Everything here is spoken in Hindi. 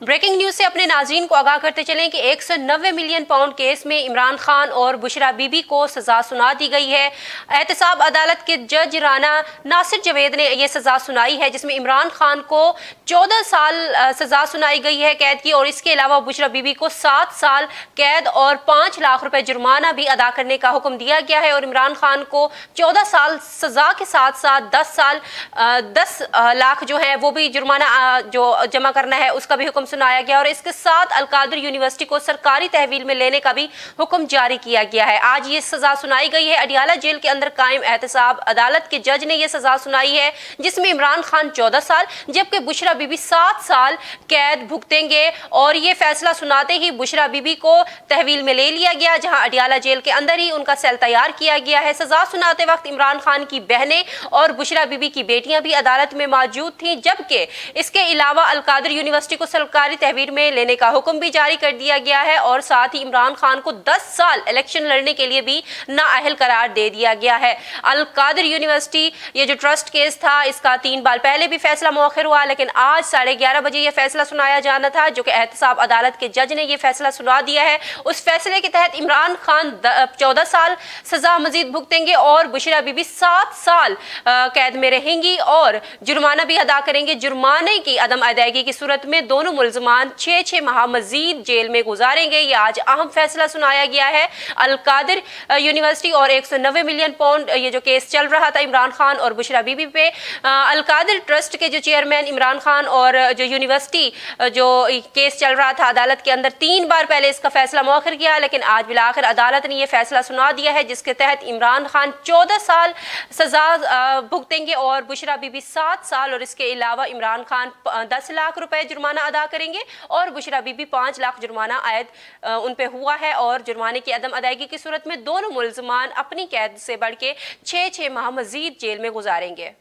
ब्रेकिंग न्यूज से अपने नाज़रीन को आगाह करते चलें कि 190 मिलियन पाउंड केस में इमरान खान और बुशरा बीबी को सजा सुना दी गई है। एहतसाब अदालत के जज राना नासिर जवेद ने यह सजा सुनाई है, जिसमें इमरान खान को 14 साल सजा सुनाई गई है कैद की, और इसके अलावा बुशरा बीबी को 7 साल कैद और 5 लाख रुपए जुर्माना भी अदा करने का हुक्म दिया गया है। और इमरान खान को 14 साल सजा के साथ साथ 10 लाख जो है वो भी जुर्माना जो जमा करना है उसका भी हुक्म सुनाया गया, और इसके साथ अलकादिर यूनिवर्सिटी को सरकारी तहवील में लेने का भी हुक्म जारी किया गया है। आज ये सजा सुनाई गई है। अडियाला जेल के अंदर कायम एहतसाब अदालत के जज ने यह सजा सुनाई है, जिसमें इमरान खान 14 साल जबकि बुशरा बीबी 7 साल कैद भुगतेंगे। और ये फैसला सुनाते ही बुशरा बीबी को तहवील में ले लिया गया, जहां अडियाला जेल के अंदर ही उनका सेल तैयार किया गया है। सजा सुनाते वक्त इमरान खान की बहनें और बुशरा बीबी की बेटियां भी अदालत में मौजूद थीं, जबकि इसके अलावा अलकादिर यूनिवर्सिटी को सरकारी तहवील में लेने का हुक्म भी जारी कर दिया गया है, और साथ ही इमरान खान को 10 साल इलेक्शन लड़ने के लिए भी नाअहल करार दे दिया गया है। अलकादिर यूनिवर्सिटी ये जो ट्रस्ट केस था, इसका 3 बार पहले भी फैसला मौखिर हुआ, लेकिन आज 11:30 बजे यह फैसला सुनाया जाना था, जो कि एहतसाब अदालत के जज ने यह फैसला सुना दिया है। उस फैसले के तहत इमरान खान 14 साल सजा मजीद भुगतेंगे और बुशरा बीबी 7 साल कैद में रहेंगी और जुर्माना भी अदा करेंगे। जुर्माने की अदम अदायगी की सूरत में दोनों मुल्जमान 6 माह मजीद जेल में गुजारेंगे। ये आज अहम फैसला सुनाया गया है। अलकादिर यूनिवर्सिटी और 190 मिलियन पाउंड ये जो केस चल रहा था इमरान खान और बुशरा बीबी पे, अलकादिर ट्रस्ट के जो चेयरमैन इमरान खान और जो यूनिवर्सिटी जो केस चल रहा था अदालत के अंदर 3 बार पहले इसका फैसला मौखिर किया, लेकिन आज बिलाखिर अदालत ने यह फैसला सुना दिया है, जिसके तहत इमरान खान 14 साल सजा भुगतेंगे और बुशरा बीबी 7 साल, और इसके अलावा इमरान खान 10 लाख रुपए जुर्माना अदा करेंगे और बुशरा बीबी 5 लाख जुर्माना आयद उन पे हुआ है। और जुर्माने की अदम अदायगी की सूरत में दोनों मुल्जमान अपनी कैद से बढ़ के 6 माह मजीद जेल में गुजारेंगे।